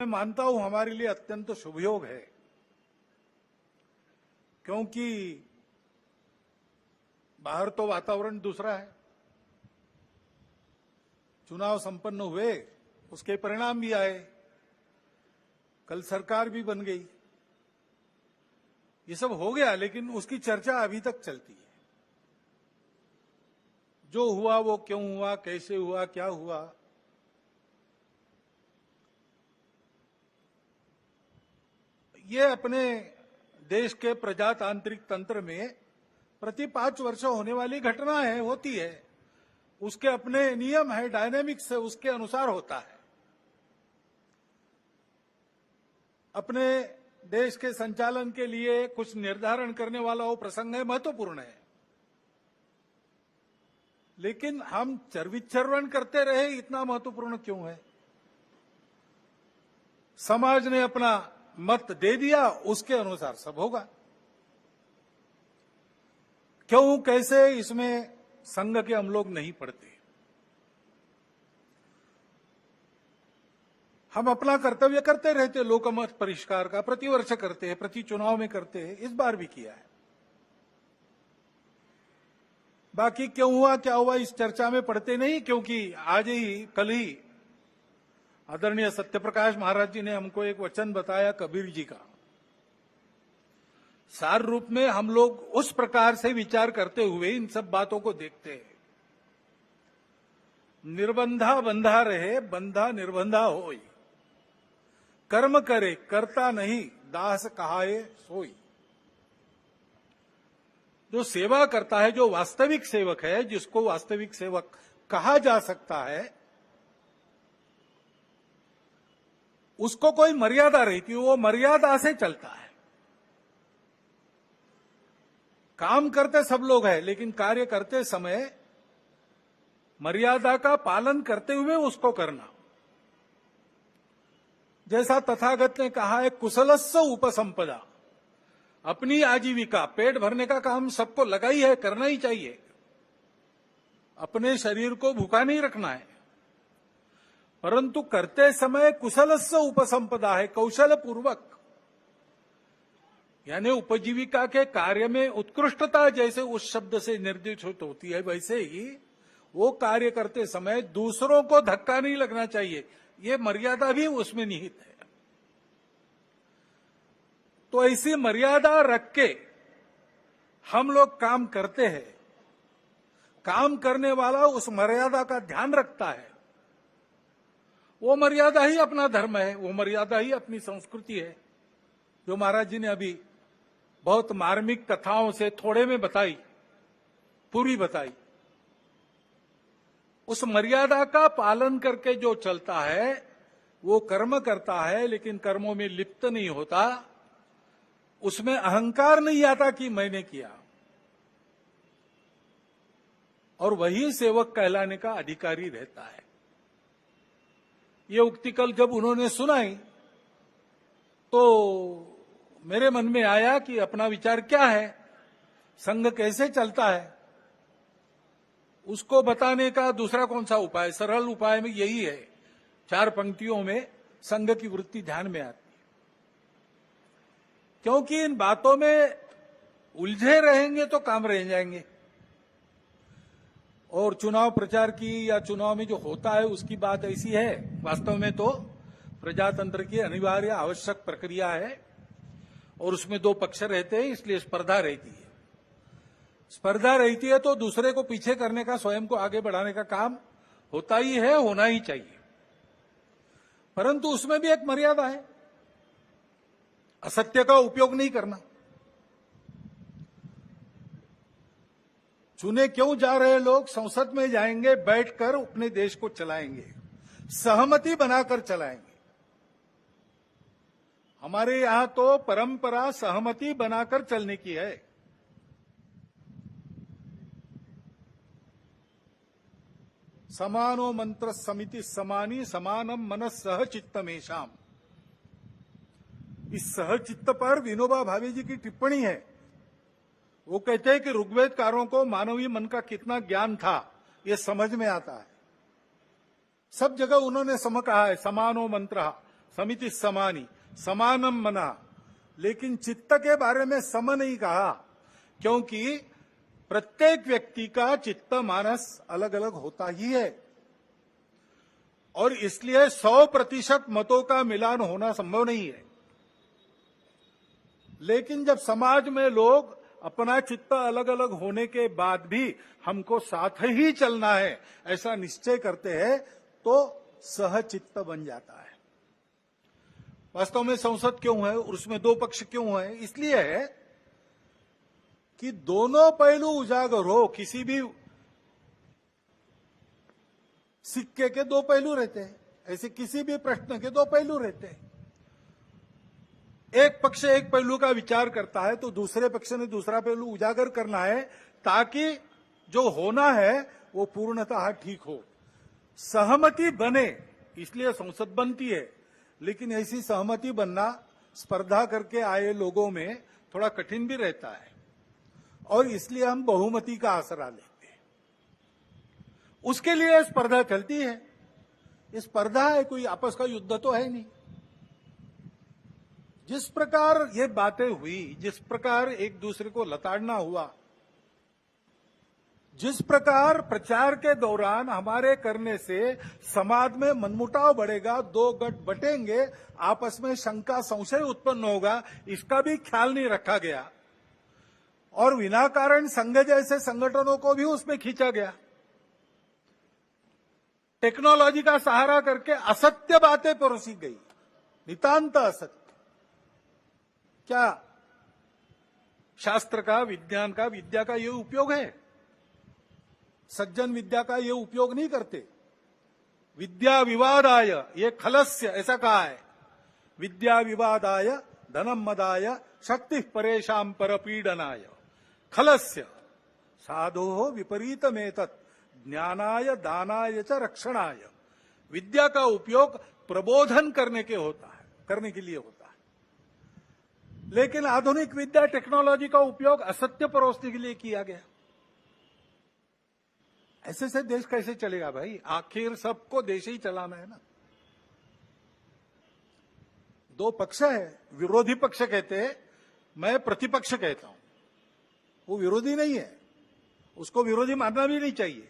मैं मानता हूं हमारे लिए अत्यंत शुभयोग है, क्योंकि बाहर तो वातावरण दूसरा है। चुनाव संपन्न हुए, उसके परिणाम भी आए, कल सरकार भी बन गई, ये सब हो गया, लेकिन उसकी चर्चा अभी तक चलती है। जो हुआ वो क्यों हुआ, कैसे हुआ, क्या हुआ, ये अपने देश के प्रजातांत्रिक तंत्र में प्रति 5 वर्ष होने वाली घटना है, होती है। उसके अपने नियम है, डायनेमिक्स है, उसके अनुसार होता है। अपने देश के संचालन के लिए कुछ निर्धारण करने वाला वो प्रसंग है, महत्वपूर्ण है। लेकिन हम चरविचरण करते रहे, इतना महत्वपूर्ण क्यों है? समाज ने अपना मत दे दिया, उसके अनुसार सब होगा। क्यों, कैसे, इसमें संघ के हम लोग नहीं पढ़ते। हम अपना कर्तव्य करते रहते, लोकमत परिष्कार का प्रतिवर्ष करते हैं, प्रति चुनाव में करते हैं, इस बार भी किया है। बाकी क्यों हुआ, क्या हुआ, इस चर्चा में पढ़ते नहीं, क्योंकि आज ही, कल ही आदरणीय सत्यप्रकाश महाराज जी ने हमको एक वचन बताया कबीर जी का। सार रूप में हम लोग उस प्रकार से विचार करते हुए इन सब बातों को देखते हैं। निर्बंधा बंधा रहे, बंधा निर्बंधा होई। कर्म करे करता नहीं, दास कहाए सोई। जो सेवा करता है, जो वास्तविक सेवक है, जिसको वास्तविक सेवक कहा जा सकता है, उसको कोई मर्यादा रहती है, वो मर्यादा से चलता है। काम करते सब लोग हैं, लेकिन कार्य करते समय मर्यादा का पालन करते हुए उसको करना। जैसा तथागत ने कहा है, कुशलस्य उपसंपदा। अपनी आजीविका, पेट भरने का काम सबको लगा ही है, करना ही चाहिए। अपने शरीर को भूखा नहीं रखना है, परंतु करते समय कुशलस्य उपसंपदा है, कौशल पूर्वक। यानी उपजीविका के कार्य में उत्कृष्टता जैसे उस शब्द से निर्दिष्ट होती है, वैसे ही वो कार्य करते समय दूसरों को धक्का नहीं लगना चाहिए, ये मर्यादा भी उसमें निहित है। तो ऐसी मर्यादा रख के हम लोग काम करते हैं। काम करने वाला उस मर्यादा का ध्यान रखता है। वो मर्यादा ही अपना धर्म है, वो मर्यादा ही अपनी संस्कृति है, जो महाराज जी ने अभी बहुत मार्मिक कथाओं से थोड़े में बताई, पूरी बताई। उस मर्यादा का पालन करके जो चलता है, वो कर्म करता है, लेकिन कर्मों में लिप्त नहीं होता। उसमें अहंकार नहीं आता कि मैंने किया, और वही सेवक कहलाने का अधिकारी रहता है। ये उक्ति कल जब उन्होंने सुनाई तो मेरे मन में आया कि अपना विचार क्या है, संघ कैसे चलता है, उसको बताने का दूसरा कौन सा उपाय। सरल उपाय में यही है, 4 पंक्तियों में संघ की वृत्ति ध्यान में आती है। क्योंकि इन बातों में उलझे रहेंगे तो काम रह जाएंगे, और चुनाव प्रचार की या चुनाव में जो होता है उसकी बात ऐसी है, वास्तव में तो प्रजातंत्र की अनिवार्य आवश्यक प्रक्रिया है, और उसमें 2 पक्ष रहते हैं, इसलिए स्पर्धा रहती है। स्पर्धा रहती है तो दूसरे को पीछे करने का, स्वयं को आगे बढ़ाने का काम होता ही है, होना ही चाहिए। परंतु उसमें भी एक मर्यादा है, असत्य का उपयोग नहीं करना। चुने क्यों जा रहे लोग, संसद में जाएंगे, बैठकर अपने देश को चलाएंगे, सहमति बनाकर चलाएंगे। हमारे यहां तो परंपरा सहमति बनाकर चलने की है। समानो मंत्र समिति समानी, समानम मनस सह चित्तमेशाम। इस सहचित्त पर विनोबा भावे जी की टिप्पणी है। वो कहते हैं कि ऋग्वेदकारों को मानवीय मन का कितना ज्ञान था, ये समझ में आता है। सब जगह उन्होंने कहा है, समानो मंत्र, समिति समानी, समानम मना, लेकिन चित्त के बारे में सम नहीं कहा, क्योंकि प्रत्येक व्यक्ति का चित्त मानस अलग अलग होता ही है और इसलिए 100% मतों का मिलान होना संभव नहीं है। लेकिन जब समाज में लोग अपना चित्त अलग अलग होने के बाद भी हमको साथ ही चलना है ऐसा निश्चय करते हैं तो सहचित्त बन जाता है। वास्तव में संसद क्यों है, उसमें दो पक्ष क्यों है? इसलिए है कि दोनों पहलू उजागर हो। किसी भी सिक्के के दो पहलू रहते हैं, ऐसे किसी भी प्रश्न के दो पहलू रहते हैं। एक पक्ष एक पहलू का विचार करता है तो दूसरे पक्ष ने दूसरा पहलू उजागर करना है ताकि जो होना है वो पूर्णतः ठीक हो, सहमति बने। इसलिए संसद बनती है, लेकिन ऐसी सहमति बनना स्पर्धा करके आए लोगों में थोड़ा कठिन भी रहता है और इसलिए हम बहुमति का आसरा लेते हैं। उसके लिए स्पर्धा चलती है। ये स्पर्धा है, कोई आपस का युद्ध तो है नहीं। जिस प्रकार ये बातें हुई, जिस प्रकार एक दूसरे को लताड़ना हुआ, जिस प्रकार प्रचार के दौरान हमारे करने से समाज में मनमुटाव बढ़ेगा, दो गठ बटेंगे, आपस में शंका संशय उत्पन्न होगा, इसका भी ख्याल नहीं रखा गया और विनाकारण संघ जैसे संगठनों को भी उसमें खींचा गया। टेक्नोलॉजी का सहारा करके असत्य बातें परोसी गई, नितांत असत्य। क्या शास्त्र का, विज्ञान का, विद्या का ये उपयोग है? सज्जन विद्या का ये उपयोग नहीं करते। विद्या विवादाय ये खलस्य, ऐसा कहा है। विद्या विवादाय धनम मदाय शक्ति परेशान परपीडनाय खलस्य साधो विपरीतमेतत् ज्ञानाय दानाय च रक्षणाय। विद्या का उपयोग प्रबोधन करने के लिए होता है, लेकिन आधुनिक विद्या टेक्नोलॉजी का उपयोग असत्य परोसने के लिए किया गया। ऐसे से देश कैसे चलेगा भाई? आखिर सबको देश ही चलाना है ना। दो पक्ष है, विरोधी पक्ष कहते हैं, मैं प्रतिपक्ष कहता हूं। वो विरोधी नहीं है, उसको विरोधी मानना भी नहीं चाहिए।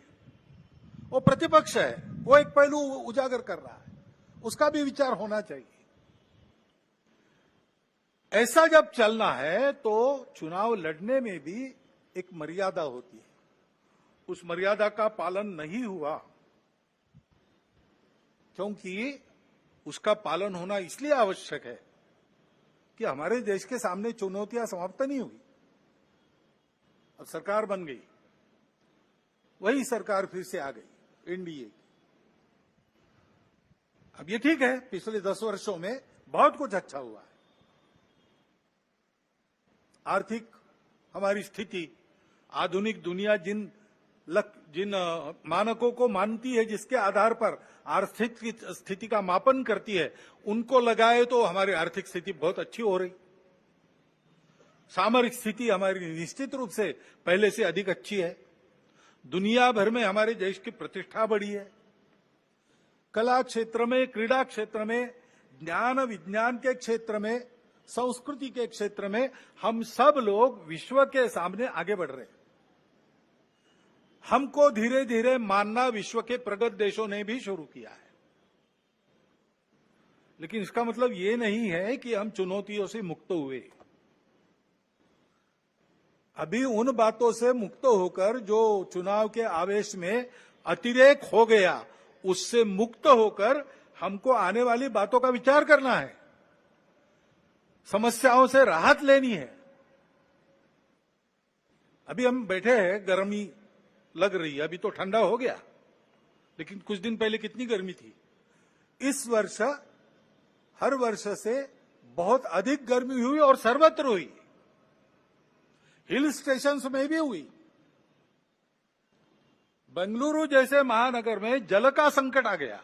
वो प्रतिपक्ष है, वो एक पहलू उजागर कर रहा है, उसका भी विचार होना चाहिए। ऐसा जब चलना है तो चुनाव लड़ने में भी एक मर्यादा होती है। उस मर्यादा का पालन नहीं हुआ, क्योंकि उसका पालन होना इसलिए आवश्यक है कि हमारे देश के सामने चुनौतियां समाप्त नहीं हुई। अब सरकार बन गई, वही सरकार फिर से आ गई, एनडीए। अब ये ठीक है, पिछले 10 वर्षों में बहुत कुछ अच्छा हुआ है। आर्थिक हमारी स्थिति, आधुनिक दुनिया जिन मानकों को मानती है, जिसके आधार पर आर्थिक स्थिति का मापन करती है, उनको लगाए तो हमारी आर्थिक स्थिति बहुत अच्छी हो रही। सामरिक स्थिति हमारी निश्चित रूप से पहले से अधिक अच्छी है। दुनिया भर में हमारे देश की प्रतिष्ठा बढ़ी है। कला क्षेत्र में, क्रीड़ा क्षेत्र में, ज्ञान विज्ञान के क्षेत्र में, संस्कृति के क्षेत्र में हम सब लोग विश्व के सामने आगे बढ़ रहे हैं। हमको धीरे धीरे मानना विश्व के प्रगत देशों ने भी शुरू किया है। लेकिन इसका मतलब ये नहीं है कि हम चुनौतियों से मुक्त हुए। अभी उन बातों से मुक्त होकर, जो चुनाव के आवेश में अतिरेक हो गया, उससे मुक्त होकर हमको आने वाली बातों का विचार करना है, समस्याओं से राहत लेनी है। अभी हम बैठे हैं, गर्मी लग रही है, अभी तो ठंडा हो गया, लेकिन कुछ दिन पहले कितनी गर्मी थी। इस वर्ष हर वर्ष से बहुत अधिक गर्मी हुई और सर्वत्र हुई, हिल स्टेशंस में भी हुई। बेंगलुरु जैसे महानगर में जल का संकट आ गया।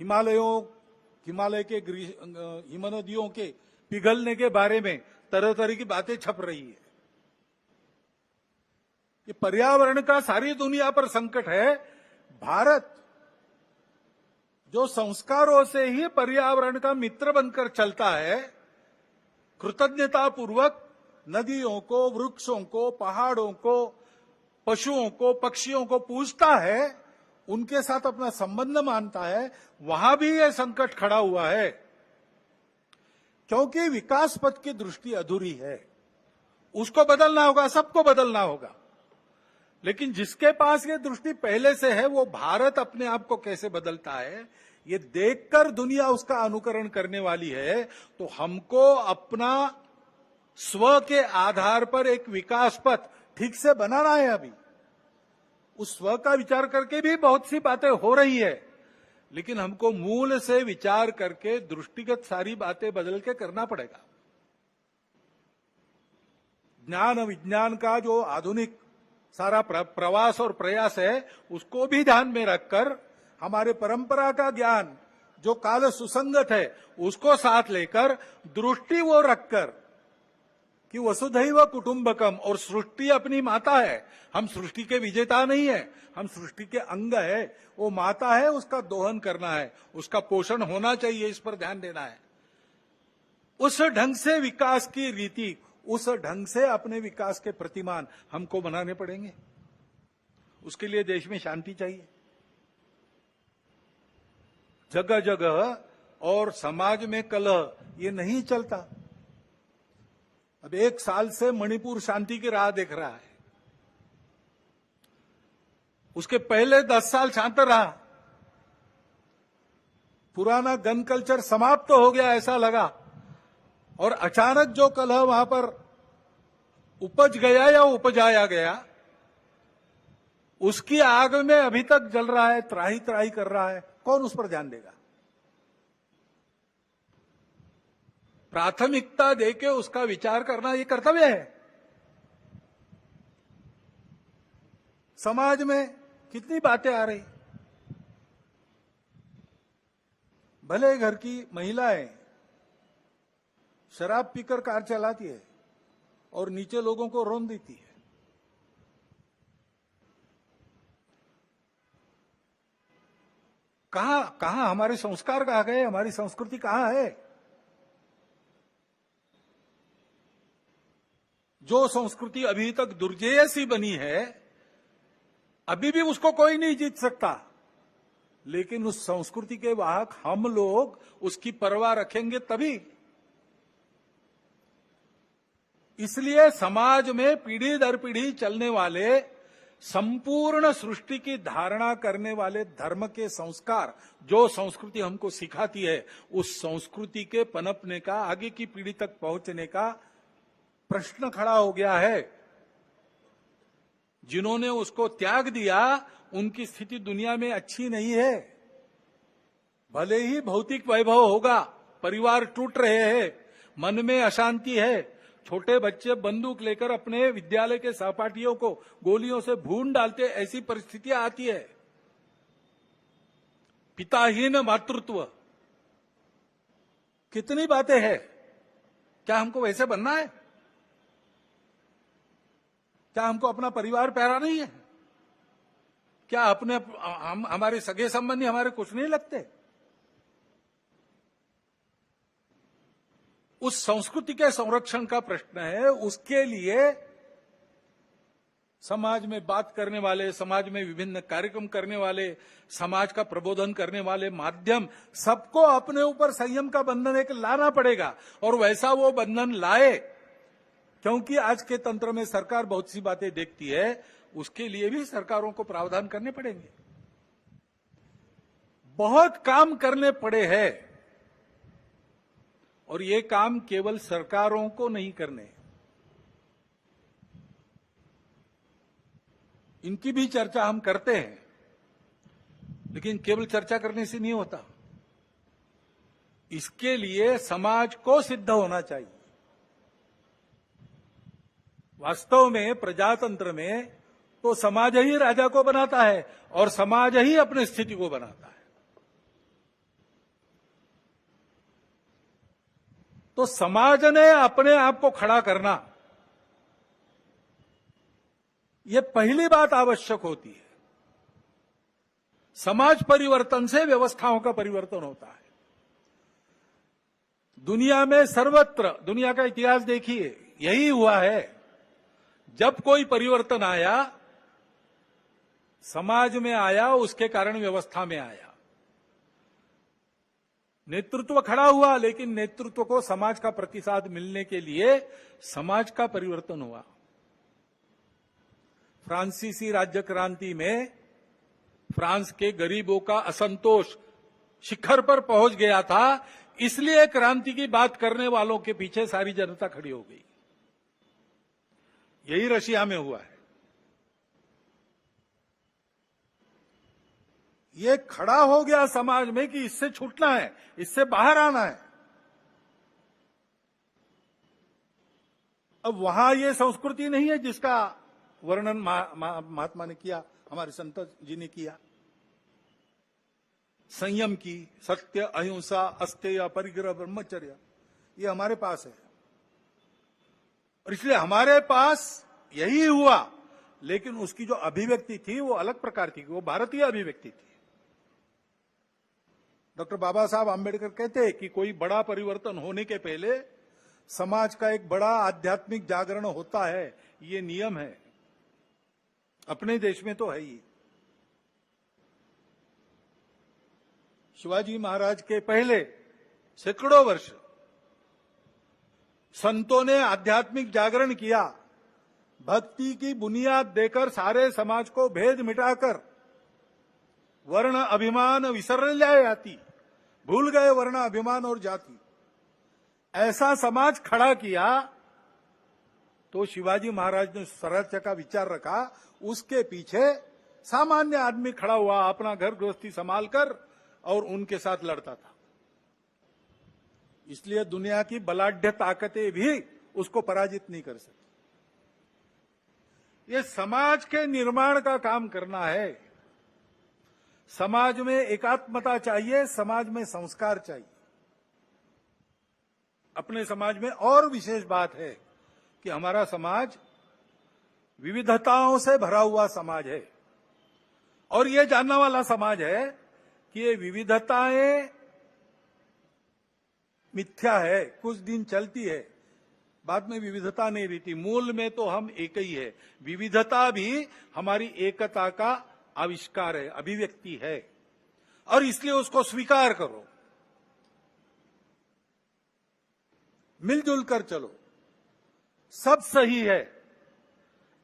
हिमालय के हिमनदियों के पिघलने के बारे में तरह तरह की बातें छप रही है। ये पर्यावरण का सारी दुनिया पर संकट है। भारत जो संस्कारों से ही पर्यावरण का मित्र बनकर चलता है, कृतज्ञता पूर्वक नदियों को, वृक्षों को, पहाड़ों को, पशुओं को, पक्षियों को पूजता है, उनके साथ अपना संबंध मानता है, वहां भी यह संकट खड़ा हुआ है, क्योंकि विकास पथ की दृष्टि अधूरी है। उसको बदलना होगा, सबको बदलना होगा, लेकिन जिसके पास ये दृष्टि पहले से है, वो भारत अपने आप को कैसे बदलता है ये देखकर दुनिया उसका अनुकरण करने वाली है। तो हमको अपना स्व के आधार पर एक विकास पथ ठीक से बनाना है। अभी उस स्व का विचार करके भी बहुत सी बातें हो रही है, लेकिन हमको मूल से विचार करके दृष्टिगत सारी बातें बदल के करना पड़ेगा। ज्ञान विज्ञान का जो आधुनिक सारा प्रवास और प्रयास है, उसको भी ध्यान में रखकर हमारे परंपरा का ज्ञान जो काल सुसंगत है उसको साथ लेकर दृष्टि वो रखकर कि वसुधैव कुटुंबकम, और सृष्टि अपनी माता है, हम सृष्टि के विजेता नहीं है, हम सृष्टि के अंग है, वो माता है, उसका दोहन करना है, उसका पोषण होना चाहिए, इस पर ध्यान देना है। उस ढंग से विकास की रीति, उस ढंग से अपने विकास के प्रतिमान हमको बनाने पड़ेंगे। उसके लिए देश में शांति चाहिए, जगह जगह और समाज में कलह ये नहीं चलता। अब 1 साल से मणिपुर शांति की राह देख रहा है, उसके पहले 10 साल शांत रहा, पुराना गन कल्चर समाप्त हो गया ऐसा लगा, और अचानक जो कलह वहां पर उपज गया या उपजाया गया, उसकी आग में अभी तक जल रहा है, त्राही त्राही कर रहा है। कौन उस पर ध्यान देगा? प्राथमिकता देके उसका विचार करना ये कर्तव्य है। समाज में कितनी बातें आ रही, भले घर की महिलाएं शराब पीकर कार चलाती है और नीचे लोगों को रौंद देती है। कहां हमारे संस्कार कहां गए, हमारी संस्कृति कहां है? जो संस्कृति अभी तक दुर्जेय सी बनी है, अभी भी उसको कोई नहीं जीत सकता, लेकिन उस संस्कृति के वाहक हम लोग उसकी परवाह रखेंगे तभी। इसलिए समाज में पीढ़ी दर पीढ़ी चलने वाले, संपूर्ण सृष्टि की धारणा करने वाले धर्म के संस्कार, जो संस्कृति हमको सिखाती है, उस संस्कृति के पनपने का, आगे की पीढ़ी तक पहुंचने का प्रश्न खड़ा हो गया है। जिन्होंने उसको त्याग दिया, उनकी स्थिति दुनिया में अच्छी नहीं है। भले ही भौतिक वैभव होगा, परिवार टूट रहे हैं, मन में अशांति है, छोटे बच्चे बंदूक लेकर अपने विद्यालय के सहपाठियों को गोलियों से भून डालते, ऐसी परिस्थितियां आती है। पिताहीन मातृत्व, कितनी बातें हैं। क्या हमको वैसे बनना है? क्या हमको अपना परिवार प्यारा नहीं है? क्या अपने हमारे सगे संबंधी हमारे कुछ नहीं लगते? उस संस्कृति के संरक्षण का प्रश्न है। उसके लिए समाज में बात करने वाले, समाज में विभिन्न कार्यक्रम करने वाले, समाज का प्रबोधन करने वाले माध्यम, सबको अपने ऊपर संयम का बंधन एक लाना पड़ेगा, और वैसा वो बंधन लाए। क्योंकि आज के तंत्र में सरकार बहुत सी बातें देखती है, उसके लिए भी सरकारों को प्रावधान करने पड़ेंगे। बहुत काम करने पड़े हैं, और ये काम केवल सरकारों को नहीं करने, इनकी भी चर्चा हम करते हैं, लेकिन केवल चर्चा करने से नहीं होता। इसके लिए समाज को सिद्ध होना चाहिए। वास्तव में प्रजातंत्र में तो समाज ही राजा को बनाता है, और समाज ही अपनी स्थिति को बनाता है। तो समाज ने अपने आप को खड़ा करना, यह पहली बात आवश्यक होती है। समाज परिवर्तन से व्यवस्थाओं का परिवर्तन होता है। दुनिया में सर्वत्र, दुनिया का इतिहास देखिए, यही हुआ है। जब कोई परिवर्तन आया, समाज में आया, उसके कारण व्यवस्था में आया। नेतृत्व खड़ा हुआ, लेकिन नेतृत्व को समाज का प्रतिसाद मिलने के लिए समाज का परिवर्तन हुआ। फ्रांसीसी राज्य क्रांति में फ्रांस के गरीबों का असंतोष शिखर पर पहुंच गया था, इसलिए क्रांति की बात करने वालों के पीछे सारी जनता खड़ी हो गई। यही रशिया में हुआ है। ये खड़ा हो गया समाज में कि इससे छूटना है, इससे बाहर आना है। अब वहां ये संस्कृति नहीं है जिसका वर्णन महात्मा ने किया, हमारे संत जी ने किया। संयम की, सत्य, अहिंसा, अस्तेय, परिग्रह, ब्रह्मचर्य, ये हमारे पास है। और इसलिए हमारे पास यही हुआ, लेकिन उसकी जो अभिव्यक्ति थी वो अलग प्रकार की, वो भारतीय अभिव्यक्ति थी। डॉक्टर बाबा साहब आंबेडकर कहते हैं कि कोई बड़ा परिवर्तन होने के पहले समाज का एक बड़ा आध्यात्मिक जागरण होता है, ये नियम है। अपने देश में तो है ही। शिवाजी महाराज के पहले सैकड़ों वर्ष संतों ने आध्यात्मिक जागरण किया, भक्ति की बुनियाद देकर सारे समाज को भेद मिटाकर वर्ण अभिमान विसर जाती, भूल गए वर्ण अभिमान और जाति। ऐसा समाज खड़ा किया तो शिवाजी महाराज ने स्वराज्य का विचार रखा, उसके पीछे सामान्य आदमी खड़ा हुआ, अपना घर गृहस्थी संभाल कर, और उनके साथ लड़ता था। इसलिए दुनिया की बलाढ्य ताकतें भी उसको पराजित नहीं कर सकती। ये समाज के निर्माण का काम करना है। समाज में एकात्मता चाहिए, समाज में संस्कार चाहिए। अपने समाज में और विशेष बात है कि हमारा समाज विविधताओं से भरा हुआ समाज है, और ये जानने वाला समाज है कि ये विविधताएं मिथ्या है, कुछ दिन चलती है, बाद में विविधता नहीं रहती। मूल में तो हम एक ही है। विविधता भी हमारी एकता का आविष्कार है, अभिव्यक्ति है, और इसलिए उसको स्वीकार करो, मिलजुल कर चलो, सब सही है।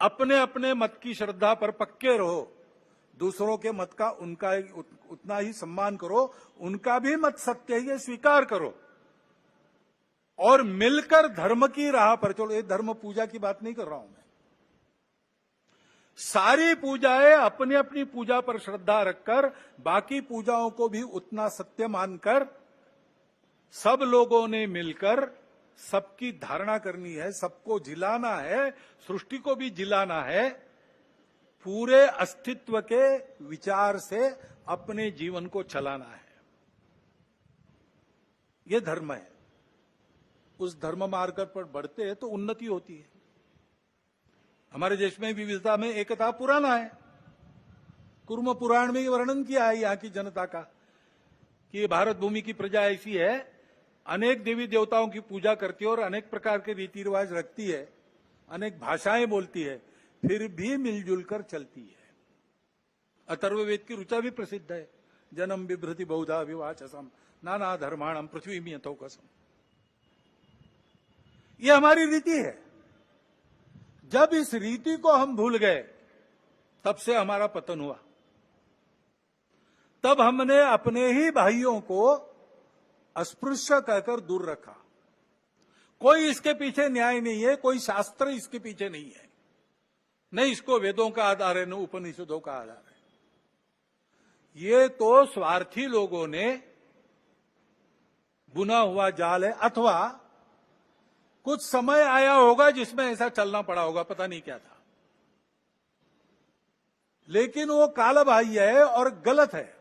अपने अपने मत की श्रद्धा पर पक्के रहो, दूसरों के मत का उनका उतना ही सम्मान करो, उनका भी मत सत्य है ये स्वीकार करो, और मिलकर धर्म की राह पर चलो। ये धर्म पूजा की बात नहीं कर रहा हूं मैं। सारी पूजाएं अपनी अपनी पूजा पर श्रद्धा रखकर, बाकी पूजाओं को भी उतना सत्य मानकर, सब लोगों ने मिलकर सबकी धारणा करनी है, सबको जिलाना है, सृष्टि को भी जिलाना है, पूरे अस्तित्व के विचार से अपने जीवन को चलाना है। ये धर्म है। उस धर्म मार्ग पर बढ़ते हैं तो उन्नति होती है। हमारे देश में विविधता में एकता पुराना है। कुर्म पुराण में वर्णन किया है यहाँ की जनता का कि ये भारत भूमि की प्रजा ऐसी है, अनेक देवी देवताओं की पूजा करती है और अनेक प्रकार के रीति रिवाज रखती है, अनेक भाषाएं बोलती है, फिर भी मिलजुल कर चलती है। अथर्ववेद की ऋचा भी प्रसिद्ध है, जन्म बिभ्रति बहुधा विवाचसम नाना धर्माणम पृथ्वी में यथोकसम। ये हमारी रीति है। जब इस रीति को हम भूल गए, तब से हमारा पतन हुआ। तब हमने अपने ही भाइयों को अस्पृश्य कहकर दूर रखा। कोई इसके पीछे न्याय नहीं है, कोई शास्त्र इसके पीछे नहीं है, न इसको वेदों का आधार है, न उपनिषदों का आधार है। ये तो स्वार्थी लोगों ने बुना हुआ जाल है, अथवा कुछ समय आया होगा जिसमें ऐसा चलना पड़ा होगा, पता नहीं क्या था, लेकिन वो कालबाह्य है और गलत है।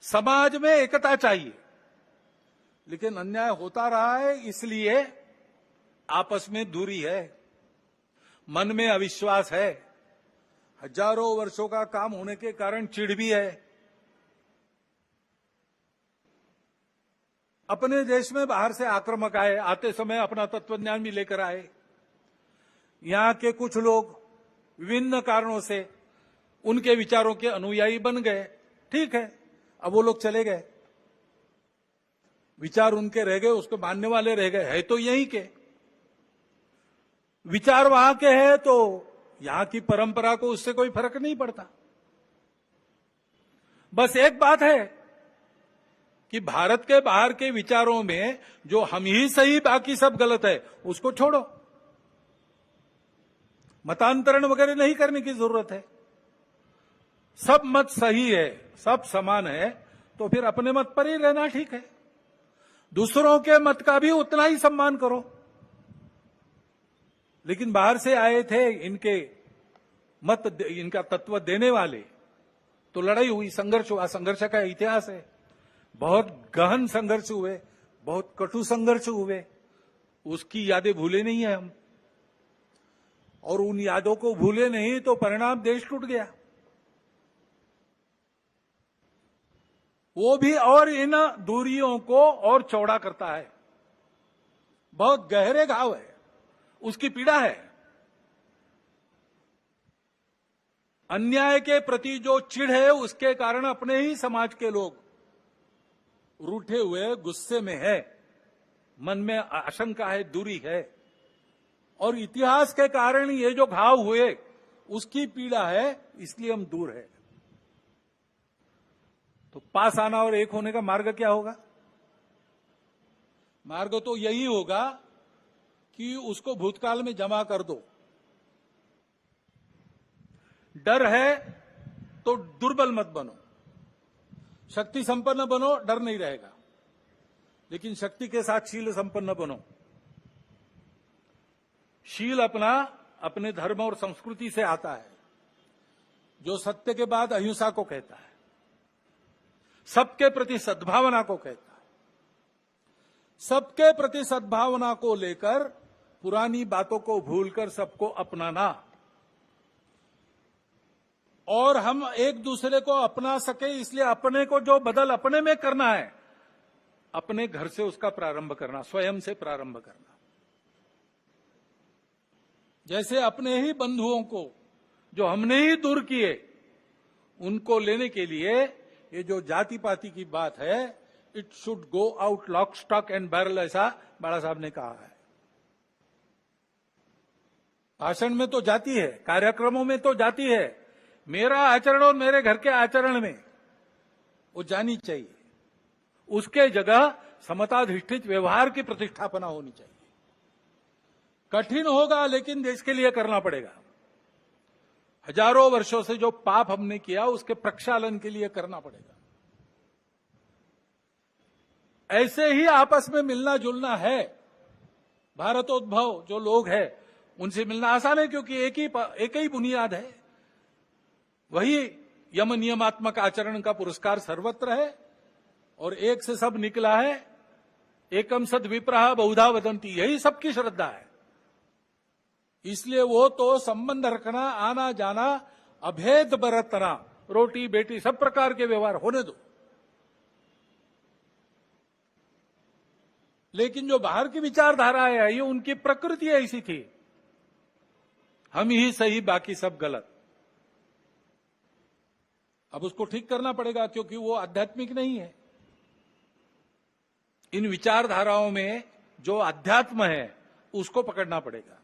समाज में एकता चाहिए, लेकिन अन्याय होता रहा है, इसलिए आपस में दूरी है, मन में अविश्वास है, हजारों वर्षों का काम होने के कारण चिढ़ भी है। अपने देश में बाहर से आक्रामक आए, आते समय अपना तत्वज्ञान भी लेकर आए। यहां के कुछ लोग विभिन्न कारणों से उनके विचारों के अनुयायी बन गए, ठीक है, अब वो लोग चले गए, विचार उनके रह गए, उसको मानने वाले रह गए, है तो यहीं के विचार, वहां के हैं, तो यहां की परंपरा को उससे कोई फर्क नहीं पड़ता। बस एक बात है कि भारत के बाहर के विचारों में जो हम ही सही बाकी सब गलत है, उसको छोड़ो। मतांतरण वगैरह नहीं करने की जरूरत है। सब मत सही है, सब समान है, तो फिर अपने मत पर ही रहना ठीक है। दूसरों के मत का भी उतना ही सम्मान करो। लेकिन बाहर से आए थे इनके मत, इनका तत्व देने वाले, तो लड़ाई हुई, संघर्ष हुआ, संघर्ष का इतिहास है। बहुत गहन संघर्ष हुए, बहुत कटु संघर्ष हुए, उसकी यादें भूले नहीं है हम, और उन यादों को भूले नहीं तो परिणाम देश टूट गया। वो भी और इन दूरियों को और चौड़ा करता है। बहुत गहरे घाव है, उसकी पीड़ा है। अन्याय के प्रति जो चिढ़ है, उसके कारण अपने ही समाज के लोग रूठे हुए, गुस्से में है, मन में आशंका है, दूरी है, और इतिहास के कारण ये जो घाव हुए उसकी पीड़ा है, इसलिए हम दूर है। तो पास आना और एक होने का मार्ग क्या होगा? मार्ग तो यही होगा कि उसको भूतकाल में जमा कर दो। डर है तो दुर्बल मत बनो, शक्ति संपन्न बनो, डर नहीं रहेगा, लेकिन शक्ति के साथ शील संपन्न बनो। शील अपना अपने धर्म और संस्कृति से आता है, जो सत्य के बाद अहिंसा को कहता है, सबके प्रति सद्भावना को कहता है। सबके प्रति सद्भावना को लेकर पुरानी बातों को भूलकर सबको अपनाना, और हम एक दूसरे को अपना सके इसलिए अपने को जो बदल अपने में करना है, अपने घर से उसका प्रारंभ करना, स्वयं से प्रारंभ करना। जैसे अपने ही बंधुओं को जो हमने ही दूर किए, उनको लेने के लिए ये जो जाति पाति की बात है, it should go out lock stock and barrel, ऐसा बाला साहब ने कहा है। भाषण में तो जाति है, कार्यक्रमों में तो जाति है, मेरा आचरण और मेरे घर के आचरण में वो जानी चाहिए। उसके जगह समताधिष्ठित व्यवहार की प्रतिष्ठापना होनी चाहिए। कठिन होगा, लेकिन देश के लिए करना पड़ेगा। हजारों वर्षों से जो पाप हमने किया, उसके प्रक्षालन के लिए करना पड़ेगा। ऐसे ही आपस में मिलना जुलना है। भारतोद्भव जो लोग हैं, उनसे मिलना आसान है, क्योंकि एक ही बुनियाद है। वही यम नियमात्मक आचरण का पुरस्कार सर्वत्र है, और एक से सब निकला है। एकम सद विप्रह बहुधा वदंती, यही सबकी श्रद्धा है। इसलिए वो तो संबंध रखना, आना जाना, अभेद बरतना, रोटी बेटी सब प्रकार के व्यवहार होने दो। लेकिन जो बाहर की विचारधारा है, ये उनकी प्रकृति ऐसी थी, हम ही सही बाकी सब गलत। अब उसको ठीक करना पड़ेगा, क्योंकि वो आध्यात्मिक नहीं है। इन विचारधाराओं में जो अध्यात्म है, उसको पकड़ना पड़ेगा।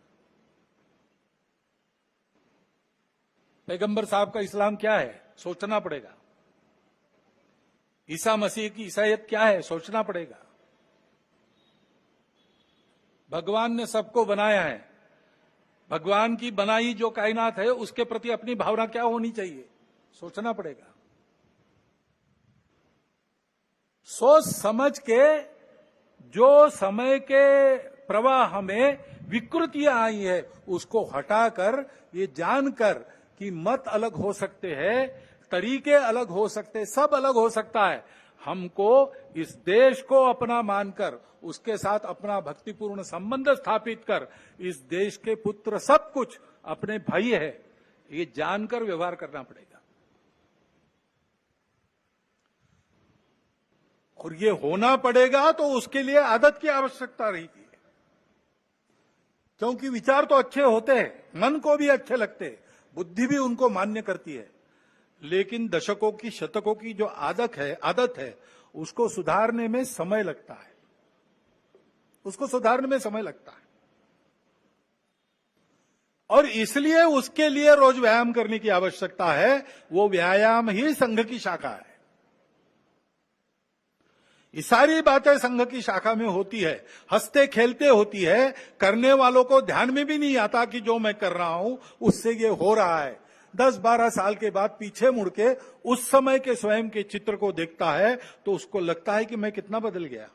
पैगंबर साहब का इस्लाम क्या है, सोचना पड़ेगा। ईसा मसीह की ईसाईयत क्या है, सोचना पड़ेगा। भगवान ने सबको बनाया है, भगवान की बनाई जो कायनात है, उसके प्रति अपनी भावना क्या होनी चाहिए, सोचना पड़ेगा। सोच समझ के जो समय के प्रवाह में विकृतियां आई है, उसको हटाकर, ये जानकर कि मत अलग हो सकते हैं, तरीके अलग हो सकते हैं, सब अलग हो सकता है, हमको इस देश को अपना मानकर, उसके साथ अपना भक्तिपूर्ण संबंध स्थापित कर, इस देश के पुत्र सब कुछ अपने भाई है, ये जानकर व्यवहार करना पड़ेगा। और ये होना पड़ेगा तो उसके लिए आदत की आवश्यकता रहेगी, क्योंकि विचार तो अच्छे होते हैं, मन को भी अच्छे लगते हैं, बुद्धि भी उनको मान्य करती है, लेकिन दशकों की शतकों की जो आदत है उसको सुधारने में समय लगता है, उसको सुधारने में समय लगता है। और इसलिए उसके लिए रोज व्यायाम करने की आवश्यकता है। वो व्यायाम ही संघ की शाखा है। ये सारी बातें संघ की शाखा में होती है, हंसते खेलते होती है, करने वालों को ध्यान में भी नहीं आता कि जो मैं कर रहा हूं उससे ये हो रहा है। 10-12 साल के बाद पीछे मुड़ के उस समय के स्वयं के चित्र को देखता है तो उसको लगता है कि मैं कितना बदल गया।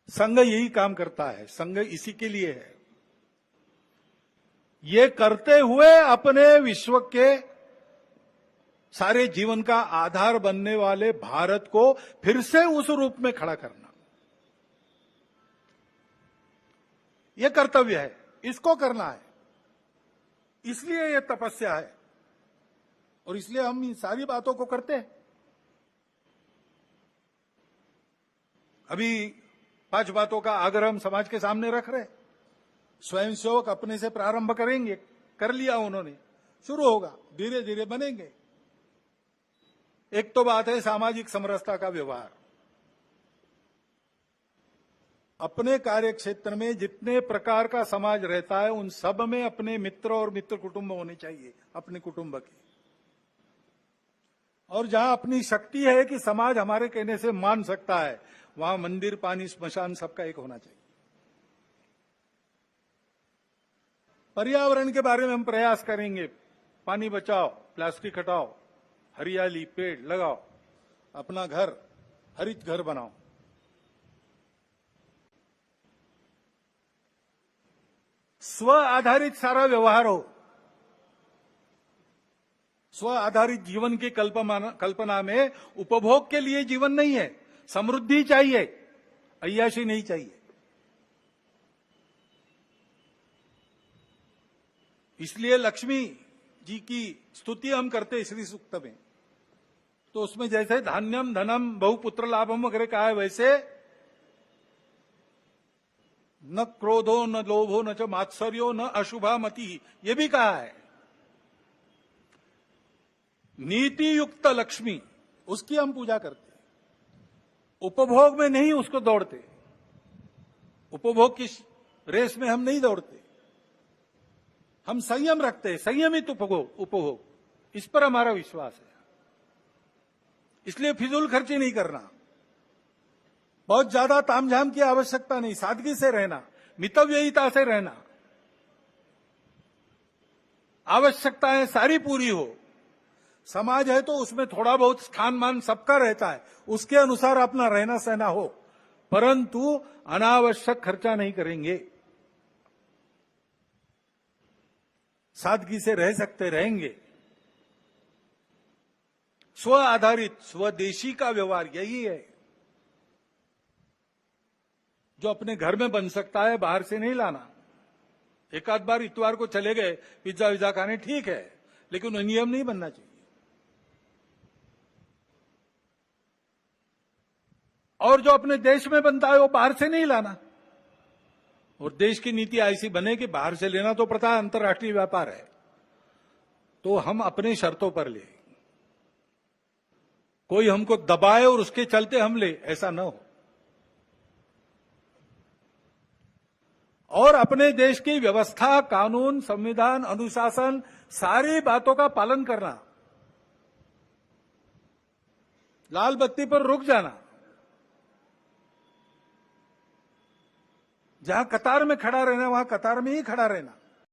संघ यही काम करता है, संघ इसी के लिए है। ये करते हुए अपने विश्व के सारे जीवन का आधार बनने वाले भारत को फिर से उस रूप में खड़ा करना, यह कर्तव्य है, इसको करना है। इसलिए यह तपस्या है और इसलिए हम इन सारी बातों को करते हैं। अभी 5 बातों का आग्रह हम समाज के सामने रख रहे हैं। स्वयंसेवक अपने से प्रारंभ करेंगे, कर लिया उन्होंने, शुरू होगा, धीरे धीरे बनेंगे। एक तो बात है सामाजिक समरसता का व्यवहार। अपने कार्य क्षेत्र में जितने प्रकार का समाज रहता है उन सब में अपने मित्र और मित्र कुटुंब होने चाहिए, अपने कुटुंब के। और जहां अपनी शक्ति है कि समाज हमारे कहने से मान सकता है, वहां मंदिर, पानी, स्मशान सबका एक होना चाहिए। पर्यावरण के बारे में हम प्रयास करेंगे, पानी बचाओ, प्लास्टिक हटाओ, हरियाली, पेड़ लगाओ, अपना घर हरित घर बनाओ। स्व आधारित सारा व्यवहार हो। स्व आधारित जीवन की कल्पना में उपभोग के लिए जीवन नहीं है, समृद्धि चाहिए, अय्याशी नहीं चाहिए। इसलिए लक्ष्मी जी की स्तुति हम करते श्री सूक्त में, तो उसमें जैसे धान्यम धनम बहुपुत्र लाभम वगैरह कहा है, वैसे न क्रोधो न लोभो न च मात्सर्यो न अशुभा मति, ये भी कहा है। नीति युक्त लक्ष्मी, उसकी हम पूजा करते हैं, उपभोग में नहीं उसको दौड़ते, उपभोग की रेस में हम नहीं दौड़ते, हम संयम रखते हैं, संयमित उपभोग, इस पर हमारा विश्वास है। इसलिए फिजूल खर्ची नहीं करना, बहुत ज्यादा तामझाम की आवश्यकता नहीं, सादगी से रहना, मितव्ययिता से रहना, आवश्यकताएं सारी पूरी हो। समाज है तो उसमें थोड़ा बहुत स्थान मान सबका रहता है, उसके अनुसार अपना रहना सहना हो, परंतु अनावश्यक खर्चा नहीं करेंगे, सादगी से रह सकते रहेंगे। स्व आधारित स्वदेशी का व्यवहार यही है जो अपने घर में बन सकता है, बाहर से नहीं लाना। एक आध बार इतवार को चले गए पिज्जा विज्जा खाने, ठीक है, लेकिन नियम नहीं बनना चाहिए। और जो अपने देश में बनता है वो बाहर से नहीं लाना। और देश की नीति ऐसी बने कि बाहर से लेना तो पता है अंतर्राष्ट्रीय व्यापार है, तो हम अपने शर्तों पर ले, कोई हमको दबाए और उसके चलते हम ले, ऐसा न हो। और अपने देश की व्यवस्था, कानून, संविधान, अनुशासन, सारी बातों का पालन करना, लाल बत्ती पर रुक जाना, जहां कतार में खड़ा रहना वहां कतार में ही खड़ा रहना।